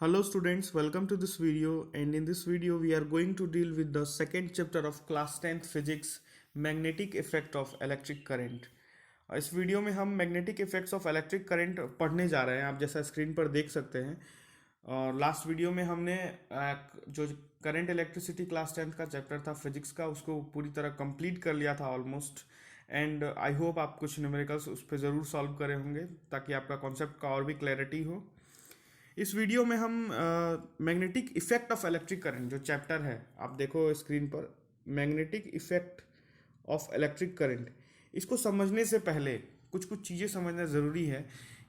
Hello students, welcome to this video, and in this video we are going to deal with the second chapter of class 10th physics, magnetic effect of electric current। इस video में हम magnetic effects of electric current पढ़ने जा रहे हैं। आप जैसा screen पर देख सकते हैं। और लास्ट वीडियो में हमने जो करंट इलेक्ट्रिसिटी क्लास 10th का चैप्टर था फिजिक्स का, उसको पूरी तरह कंप्लीट कर लिया था ऑलमोस्ट। एंड आई होप आप कुछ न्यूमेरिकल्स उस पर ज़रूर सॉल्व करे होंगे ताकि आपका कॉन्सेप्ट का और भी क्लैरिटी हो। इस वीडियो में हम magnetic effect of electric current जो चैप्टर है, आप देखो स्क्रीन पर, magnetic effect of electric current, इसको समझने से पहले कुछ कुछ चीज़ें समझना ज़रूरी है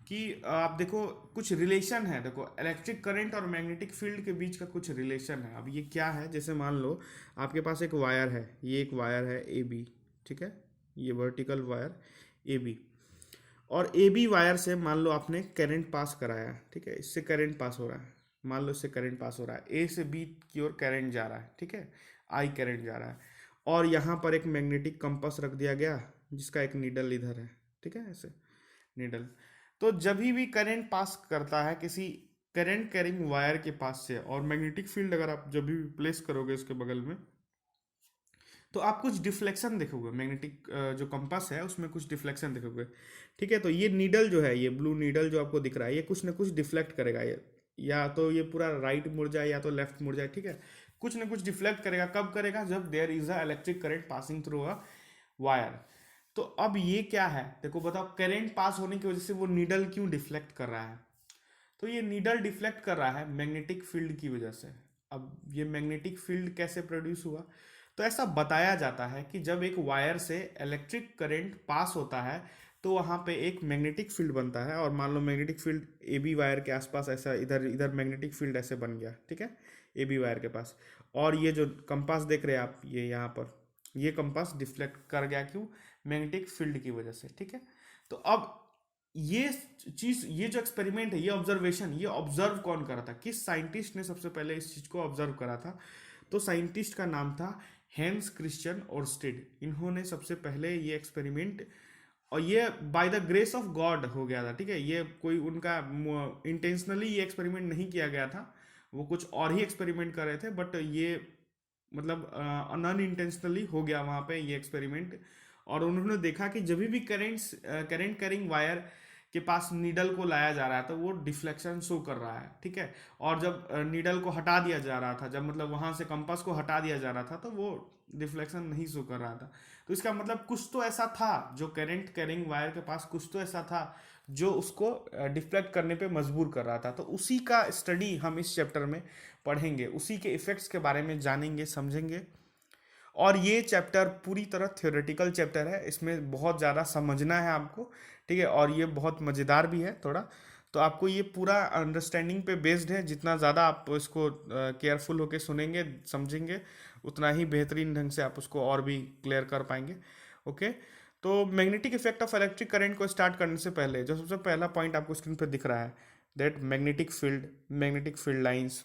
कि आप देखो कुछ रिलेशन है। देखो इलेक्ट्रिक करंट और मैग्नेटिक फील्ड के बीच का कुछ रिलेशन है। अब ये क्या है, जैसे मान लो आपके पास एक वायर है, ये एक वायर है ए बी, ठीक है, ये वर्टिकल वायर ए बी, और ए बी वायर से मान लो आपने करंट पास कराया, ठीक है, इससे करंट पास हो रहा है, मान लो इससे करंट पास हो रहा है, ए से बी की ओर करंट जा रहा है, ठीक है, आई करंट जा रहा है, और यहाँ पर एक मैग्नेटिक कंपास रख दिया गया जिसका एक नीडल इधर है, ठीक है, ऐसे नीडल। तो जब भी करंट पास करता है किसी करंट कैरिंग वायर के पास से, और मैग्नेटिक फील्ड अगर आप जब भी प्लेस करोगे इसके बगल में, तो आप कुछ डिफ्लेक्शन देखोगे। मैग्नेटिक जो कंपास है उसमें कुछ डिफ्लेक्शन देखोगे, ठीक है। तो ये नीडल जो है, ये ब्लू नीडल जो आपको दिख रहा है, ये कुछ ना कुछ डिफ्लेक्ट करेगा। ये या तो ये पूरा राइट मुड़ जाए या तो लेफ्ट मुड़ जाए, ठीक है, कुछ ना कुछ डिफ्लेक्ट करेगा। कब करेगा? जब there is a electric current passing through a wire. तो अब ये क्या है, देखो बताओ, करंट पास होने की वजह से वो नीडल क्यों डिफ्लेक्ट कर रहा है? तो ये नीडल डिफ्लेक्ट कर रहा है मैग्नेटिक फील्ड की वजह से। अब ये मैग्नेटिक फील्ड कैसे प्रोड्यूस हुआ? तो ऐसा बताया जाता है कि जब एक वायर से इलेक्ट्रिक करंट पास होता है तो वहाँ पे एक मैग्नेटिक फील्ड बनता है। और मान लो magnetic field A B wire के आसपास ऐसा, इधर इधर मैग्नेटिक फील्ड ऐसे बन गया, ठीक है, ए बी वायर के पास। और ये जो कंपास देख रहे हैं आप, ये यहाँ पर ये कंपास डिफ्लेक्ट कर गया, क्यों? मैग्नेटिक फील्ड की वजह से, ठीक है। तो अब ये चीज, ये जो एक्सपेरिमेंट है, ये ऑब्जर्वेशन, ये ऑब्जर्व कौन करा था? किस साइंटिस्ट ने सबसे पहले इस चीज को ऑब्जर्व करा था? तो साइंटिस्ट का नाम था हेंस क्रिश्चियन ओर्स्टेड। इन्होंने सबसे पहले ये एक्सपेरिमेंट, और ये by the grace of God हो गया था, ठीक है। ये कोई उनका इंटेंशनली ये एक्सपेरिमेंट नहीं किया गया था, वो कुछ और ही एक्सपेरिमेंट कर रहे थे, बट ये मतलब अन इंटेंशनली हो गया वहाँ पे ये एक्सपेरिमेंट। और उन्होंने देखा कि जब भी करंट कैरिंग वायर के पास नीडल को लाया जा रहा है तो वो डिफ्लेक्शन शो कर रहा है, ठीक है। और जब नीडल को हटा दिया जा रहा था, जब मतलब वहां से कंपास को हटा दिया जा रहा था, तो वो डिफ्लेक्शन नहीं शो कर रहा था। तो इसका मतलब कुछ तो ऐसा था, जो करंट कैरिंग वायर के पास कुछ तो ऐसा था जो उसको डिफ्लेक्ट करने पे मजबूर कर रहा था। तो उसी का स्टडी हम इस चैप्टर में पढ़ेंगे, उसी के इफेक्ट्स के बारे में जानेंगे, समझेंगे। और ये चैप्टर पूरी तरह थ्योरेटिकल चैप्टर है, इसमें बहुत ज़्यादा समझना है आपको, ठीक है, और ये बहुत मज़ेदार भी है थोड़ा। तो आपको ये पूरा अंडरस्टैंडिंग पे बेस्ड है। जितना ज़्यादा आप इसको केयरफुल होके सुनेंगे, समझेंगे, उतना ही बेहतरीन ढंग से आप उसको और भी क्लियर कर पाएंगे। ओके। तो magnetic effect of electric current को स्टार्ट करने से पहले जो सबसे पहला पॉइंट आपको स्क्रीन पर दिख रहा है, दैट मैग्नेटिक फील्ड लाइंस,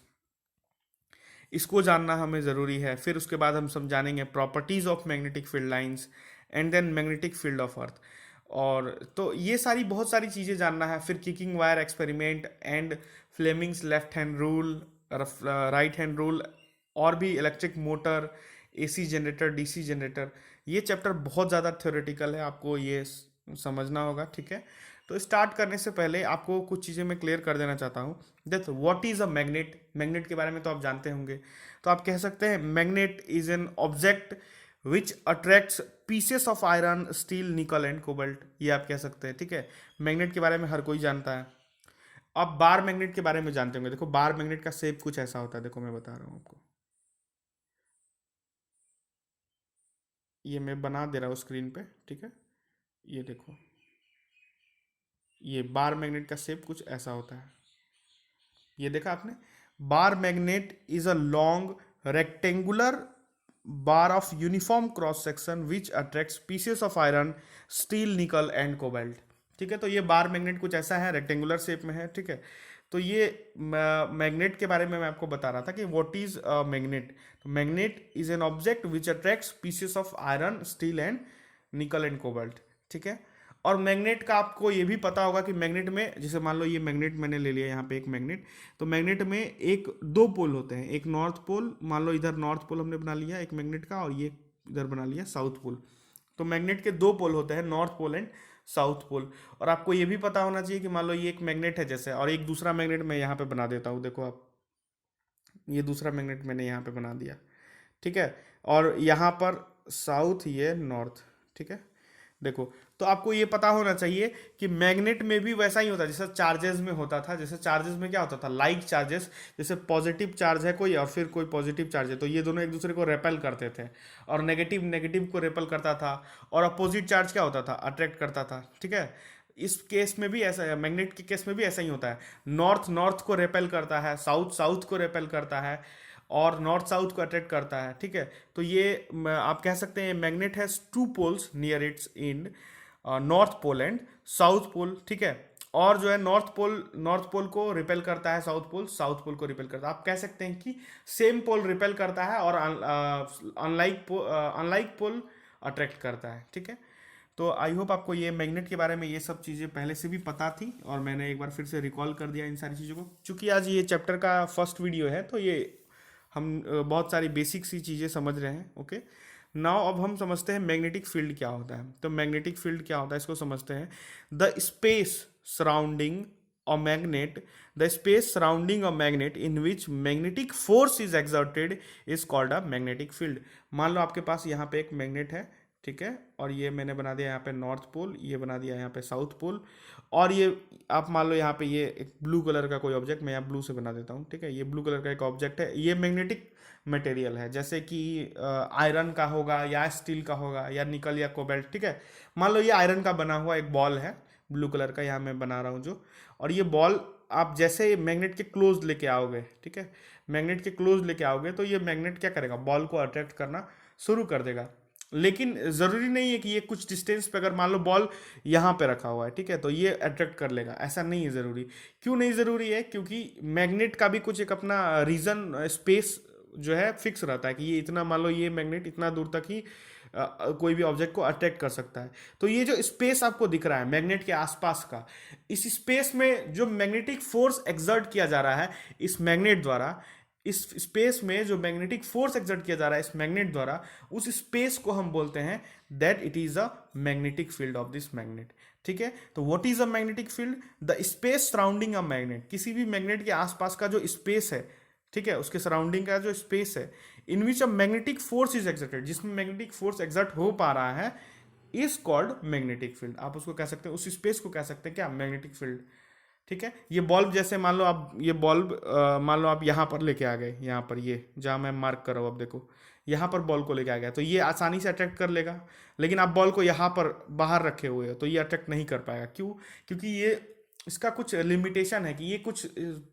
इसको जानना हमें ज़रूरी है। फिर उसके बाद हम समझानेंगे properties of magnetic field lines, and then magnetic field of Earth. और तो ये सारी बहुत सारी चीज़ें जानना है। फिर kicking wire experiment and Fleming's left hand rule, right hand rule, और भी electric motor, AC generator, DC generator. ये चैप्टर बहुत ज़्यादा थ्योरेटिकल है, आपको ये समझना होगा, ठीक है। तो स्टार्ट करने से पहले आपको कुछ चीज़ें मैं क्लियर कर देना चाहता हूँ। देखो, what is a magnet? Magnet के बारे में तो आप जानते होंगे। तो आप कह सकते हैं magnet is an object which attracts pieces of iron, steel, निकल एंड कोबल्ट। ये आप कह सकते हैं, ठीक है। मैग्नेट के बारे में हर कोई जानता है। अब बार मैग्नेट के बारे में जानते होंगे। देखो, बार मैग्नेट का शेप कुछ ऐसा होता है, देखो मैं बता रहा हूँ आपको, ये मैं बना दे रहा हूँ स्क्रीन पे, ठीक है। ये देखो, ये बार मैग्नेट का शेप कुछ ऐसा होता है। ये देखा आपने? Bar magnet is a long rectangular bar of uniform cross section which attracts pieces of iron, steel, निकल एंड कोबाल्ट, ठीक है। तो ये बार मैग्नेट कुछ ऐसा है, रेक्टेंगुलर शेप में है, ठीक है। तो ये मैग्नेट के बारे में मैं आपको बता रहा था कि व्हाट इज मैग्नेट। तो magnet is an object which attracts pieces of iron, steel and निकल एंड कोबाल्ट, ठीक है। और मैग्नेट का आपको ये भी पता होगा कि मैग्नेट में, जैसे मान लो ये मैग्नेट मैंने ले लिया यहाँ पे एक मैग्नेट, तो मैग्नेट में एक दो पोल होते हैं, एक नॉर्थ पोल, मान लो इधर नॉर्थ पोल हमने बना लिया एक मैग्नेट का, और ये इधर बना लिया साउथ पोल। तो मैग्नेट के दो पोल होते हैं, north pole and south pole. और आपको ये भी पता होना चाहिए कि मान लो ये एक मैग्नेट है जैसे, और एक दूसरा मैग्नेट मैं यहाँ पे बना देता हूँ, देखो आप, ये दूसरा मैग्नेट मैंने यहाँ पे बना दिया, ठीक है, और यहाँ पर साउथ, ये नॉर्थ, ठीक है। देखो, तो आपको ये पता होना चाहिए कि मैग्नेट में भी वैसा ही होता है जैसे चार्जेस में होता था। जैसे चार्जेस में क्या होता था, लाइक चार्जेस, जैसे पॉजिटिव चार्ज है कोई और फिर कोई पॉजिटिव चार्ज है, तो ये दोनों एक दूसरे को रेपेल करते थे, और नेगेटिव नेगेटिव को रेपेल करता था, और अपोजिट चार्ज क्या होता था, अट्रैक्ट करता था, ठीक है। इस केस में भी ऐसा है, मैग्नेट के केस में भी ऐसा ही होता है, नॉर्थ नॉर्थ को रेपेल करता है, साउथ साउथ को रेपेल करता है, और नॉर्थ साउथ को अट्रैक्ट करता है, ठीक है। तो ये आप कह सकते हैं magnet has two poles near its end, north pole and south pole, ठीक है। और जो है नॉर्थ पोल को रिपेल करता है, साउथ पोल को रिपेल करता है। आप कह सकते हैं कि सेम पोल रिपेल करता है और अनलाइक पोल अट्रैक्ट करता है, ठीक है। तो आई होप आपको ये मैग्नेट के बारे में ये सब चीज़ें पहले से भी पता थी, और मैंने एक बार फिर से रिकॉल कर दिया इन सारी चीज़ों को। चूंकि आज ये चैप्टर का फर्स्ट वीडियो है, तो ये हम बहुत सारी बेसिक सी चीज़ें समझ रहे हैं। ओके, नाउ अब हम समझते हैं मैग्नेटिक फील्ड क्या होता है। तो मैग्नेटिक फील्ड क्या होता है इसको समझते हैं। The space surrounding a magnet, the space surrounding a magnet in which magnetic force is exerted is called a magnetic field. मान लो आपके पास यहाँ पे एक मैग्नेट है, ठीक है, और ये मैंने बना दिया यहाँ पे नॉर्थ पोल, ये बना दिया यहाँ पे साउथ पोल, और ये आप मान लो यहाँ पे ये एक ब्लू कलर का कोई ऑब्जेक्ट, मैं यहाँ ब्लू से बना देता हूँ, ठीक है, ये ब्लू कलर का एक ऑब्जेक्ट है, ये मैग्नेटिक मटेरियल है, जैसे कि आयरन का होगा या स्टील का होगा या निकल या कोबाल्ट, ठीक है। मान लो ये आयरन का बना हुआ एक बॉल है ब्लू कलर का, यहाँ मैं बना रहा हूँ जो, और ये बॉल आप जैसे मैग्नेट के क्लोज लेके आओगे, ठीक है, मैग्नेट के क्लोज लेके आओगे, तो ये मैग्नेट क्या करेगा, बॉल को अट्रैक्ट करना शुरू कर देगा। लेकिन ज़रूरी नहीं है कि ये कुछ डिस्टेंस पे, अगर मान लो बॉल यहाँ पे रखा हुआ है, ठीक है, तो ये अट्रैक्ट कर लेगा, ऐसा नहीं है ज़रूरी। क्यों नहीं ज़रूरी है, क्योंकि मैग्नेट का भी कुछ एक अपना रीजन, स्पेस जो है फिक्स रहता है कि ये इतना, मान लो ये मैग्नेट इतना दूर तक ही कोई भी ऑब्जेक्ट को अट्रैक्ट कर सकता है। तो ये जो स्पेस आपको दिख रहा है मैग्नेट के आसपास का, इस स्पेस में जो मैग्नेटिक फोर्स एक्सर्ट किया जा रहा है इस मैग्नेट द्वारा, इस स्पेस में जो मैग्नेटिक फोर्स एक्सर्ट किया जा रहा है इस मैग्नेट द्वारा, उस स्पेस को हम बोलते हैं that it is a magnetic field of this magnet, ठीक है। तो what is a magnetic field, the space surrounding a magnet, किसी भी मैग्नेट के आसपास का जो स्पेस है, ठीक है, उसके सराउंडिंग का जो स्पेस है, in which a magnetic force is exerted, जिसमें मैग्नेटिक फोर्स एक्सर्ट हो पा रहा है, इज कॉल्ड मैग्नेटिक फील्ड। आप उसको कह सकते हैं, उस स्पेस को कह सकते हैं क्या, मैग्नेटिक फील्ड, ठीक है। ये बल्ब जैसे मान लो आप, ये बल्ब मान लो आप यहाँ पर लेके आ गए, यहाँ पर ये जहाँ मैं मार्क कर रहा हूँ, अब देखो यहाँ पर बॉल को लेके आ गया, तो ये आसानी से अट्रैक्ट कर लेगा। लेकिन आप बॉल को यहाँ पर बाहर रखे हुए हो तो ये अट्रैक्ट नहीं कर पाएगा। क्यों, क्योंकि ये इसका कुछ लिमिटेशन है कि ये कुछ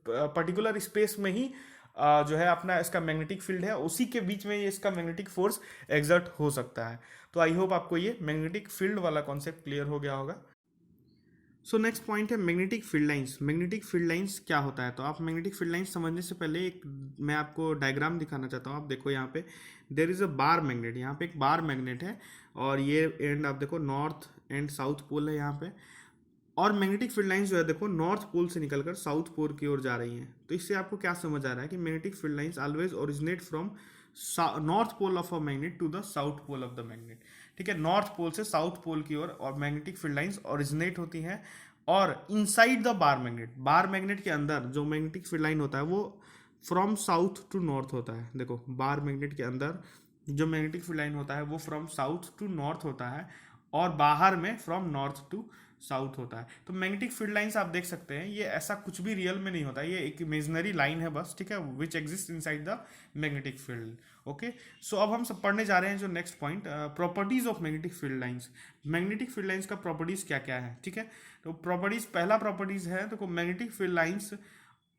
पर्टिकुलर स्पेस में ही जो है अपना इसका मैग्नेटिक फील्ड है, उसी के बीच में ये इसका मैग्नेटिक फोर्स एक्सर्ट हो सकता है। तो आई होप आपको ये मैग्नेटिक फील्ड वाला कॉन्सेप्ट क्लियर हो गया होगा। सो नेक्स्ट पॉइंट है magnetic field lines. Magnetic field lines क्या होता है, तो आप मैग्नेटिक फील्ड लाइंस समझने से पहले एक मैं आपको डायग्राम दिखाना चाहता हूँ। आप देखो यहाँ पे there is a bar magnet, यहाँ पे एक बार मैग्नेट है, और ये एंड आप देखो नॉर्थ एंड साउथ पोल है यहाँ पे, और मैग्नेटिक फील्ड लाइंस जो है देखो नॉर्थ पोल से निकलकर साउथ पोल की ओर जा रही हैं। तो इससे आपको क्या समझ आ रहा है कि magnetic field lines always originate from north pole of a magnet to the south pole of the magnet, ठीक है। नॉर्थ पोल से साउथ पोल की ओर और मैग्नेटिक फील्ड लाइंस ओरिजिनेट होती हैं, और इनसाइड द बार मैग्नेट के अंदर जो मैग्नेटिक फील्ड लाइन होता है वो फ्रॉम साउथ टू नॉर्थ होता है। देखो बार मैग्नेट के अंदर जो मैग्नेटिक फील्ड लाइन होता है वो फ्रॉम साउथ टू नॉर्थ होता है, और बाहर में फ्रॉम नॉर्थ टू साउथ होता है। तो मैग्नेटिक फील्ड लाइंस आप देख सकते हैं, ये ऐसा कुछ भी रियल में नहीं होता, ये एक इमेजिनरी लाइन है बस, ठीक है, which exist inside the magnetic field. Okay, so अब हम सब पढ़ने जा रहे हैं जो next point, properties of magnetic field lines. Magnetic field lines का प्रॉपर्टीज क्या क्या है, ठीक है। तो प्रॉपर्टीज, पहला प्रॉपर्टीज है तो magnetic field lines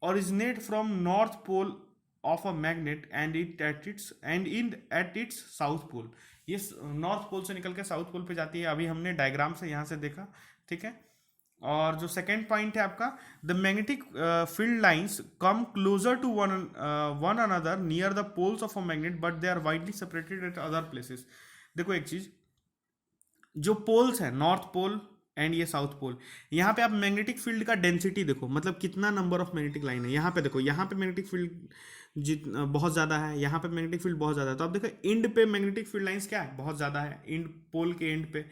originate from north pole of a magnet and at its south pole. ये नॉर्थ पोल से निकल के साउथ पोल पे जाती है, अभी हमने डायग्राम से यहाँ से देखा, ठीक है। और जो सेकेंड पॉइंट है आपका, the magnetic field lines come closer to one another near the poles of a magnet but they are widely separated at other places. देखो एक चीज, जो पोल्स है नॉर्थ पोल एंड ये साउथ पोल। यहाँ पे आप मैग्नेटिक फील्ड का डेंसिटी देखो, मतलब कितना नंबर ऑफ मैग्नेटिक लाइन है। यहाँ पे देखो, यहाँ पे मैग्नेटिक फील्ड बहुत ज़्यादा है, यहाँ पे मैग्नेटिक फील्ड बहुत ज़्यादा है। तो आप देखो इंड पे मैग्नेटिक फील्ड लाइंस क्या है, बहुत ज़्यादा है, इंड पोल के एंड पे।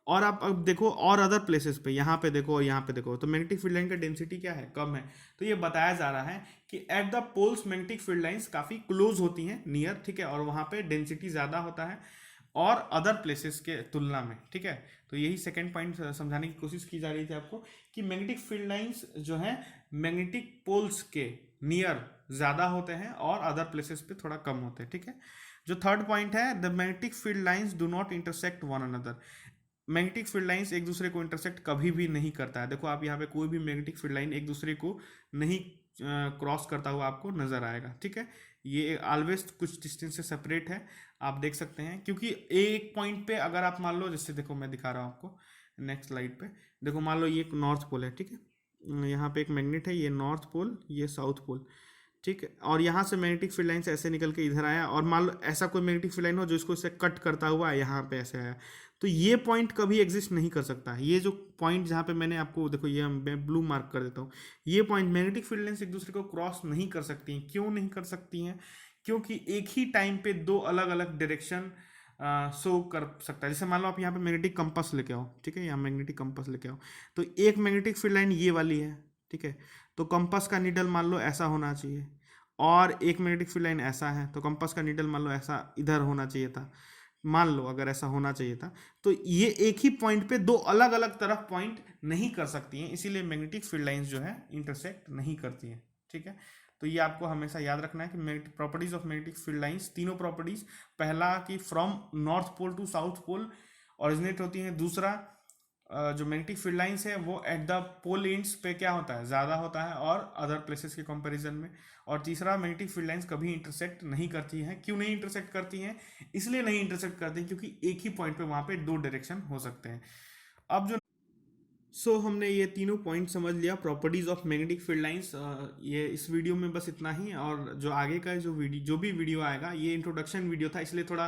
और आप अब देखो और अदर प्लेसेस पे, यहाँ पे देखो और यहाँ पे देखो, तो मैग्नेटिक फील्ड लाइन का डेंसिटी क्या है, कम है। तो ये बताया जा रहा है कि at the poles magnetic field lines काफ़ी क्लोज होती हैं, नियर, ठीक है, और वहाँ पे डेंसिटी ज़्यादा होता है और अदर प्लेसेस के तुलना में, ठीक है। तो यही सेकंड पॉइंट समझाने की कोशिश की जा रही थी आपको कि मैग्नेटिक फील्ड लाइंस जो है मैग्नेटिक पोल्स के नियर ज़्यादा होते हैं और अदर प्लेसेस पे थोड़ा कम होते हैं, ठीक है। जो थर्ड पॉइंट है, the magnetic field lines do not intersect one another. Magnetic field lines एक दूसरे को इंटरसेक्ट कभी भी नहीं करता है। देखो आप यहाँ पे कोई भी मैग्नेटिक फील्ड लाइन एक दूसरे को नहीं क्रॉस करता हुआ आपको नजर आएगा, ठीक है। ये ऑलवेज कुछ डिस्टेंस से सेपरेट है, आप देख सकते हैं। क्योंकि एक पॉइंट पे अगर आप मान लो, जैसे देखो मैं दिखा रहा हूँ आपको नेक्स्ट स्लाइड पे, देखो मान लो ये एक नॉर्थ पोल है, ठीक है, यहाँ पे एक मैग्नेट है, ये नॉर्थ पोल, ये साउथ पोल, ठीक है। और यहाँ से मैग्नेटिक फील्ड लाइन से ऐसे निकल के इधर आया, और मान लो ऐसा कोई मैग्नेटिक फील्ड लाइन हो जो इसको इसे कट करता हुआ यहाँ पे ऐसे आया, तो ये पॉइंट कभी एग्जिस्ट नहीं कर सकता। ये जो पॉइंट जहाँ पे मैंने आपको देखो, ये मैं ब्लू मार्क कर देता हूँ, ये पॉइंट मैग्नेटिक फील्ड लाइन से एक दूसरे को क्रॉस नहीं कर सकती हैं। क्यों नहीं कर सकती हैं? क्योंकि एक ही टाइम पे दो अलग अलग डायरेक्शन शो कर सकता है। जैसे मान लो आप यहाँ पे मैग्नेटिक कंपास लेके आओ, ठीक है, यहाँ मैग्नेटिक कंपास लेके आओ, तो एक मैग्नेटिक फील्ड लाइन ये वाली है, ठीक है, तो कंपास का नीडल मान लो ऐसा होना चाहिए, और एक मैग्नेटिक फील्ड लाइन ऐसा है, तो कंपास का नीडल मान लो ऐसा इधर होना चाहिए था, मान लो अगर ऐसा होना चाहिए था। तो ये एक ही पॉइंट पे दो अलग अलग तरफ पॉइंट नहीं कर सकती हैं, इसीलिए मैग्नेटिक फील्ड लाइंस जो है इंटरसेक्ट नहीं करती हैं, ठीक है। तो ये आपको हमेशा याद रखना है कि properties of magnetic field lines, तीनों प्रॉपर्टीज, पहला कि from north pole to south pole originate होती है, दूसरा जो मैग्नेटिक फील्ड लाइंस है वो एट द पोल एंड्स पे क्या होता है, ज़्यादा होता है और अदर प्लेसेस के कंपैरिजन में, और तीसरा मैग्नेटिक फील्ड लाइंस कभी इंटरसेक्ट नहीं करती हैं। क्यों नहीं इंटरसेक्ट करती हैं? इसलिए नहीं इंटरसेक्ट करती हैं क्योंकि एक ही पॉइंट पे वहाँ पे दो डायरेक्शन हो सकते हैं। अब जो हमने ये तीनों पॉइंट समझ लिया properties of magnetic field lines. ये इस वीडियो में बस इतना ही, और जो आगे का जो भी वीडियो आएगा, ये इंट्रोडक्शन वीडियो था, इसलिए थोड़ा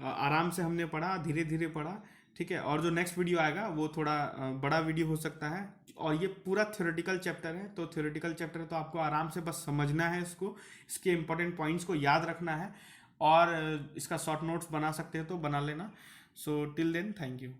आराम से हमने पढ़ा, धीरे धीरे पढ़ा, ठीक है। और जो नेक्स्ट वीडियो आएगा वो थोड़ा बड़ा वीडियो हो सकता है, और ये पूरा थ्योरेटिकल चैप्टर है। तो थ्योरेटिकल चैप्टर है तो आपको आराम से बस समझना है इसको, इसके इंपॉर्टेंट पॉइंट्स को याद रखना है, और इसका शॉर्ट नोट्स बना सकते हैं तो बना लेना। So till then, thank you.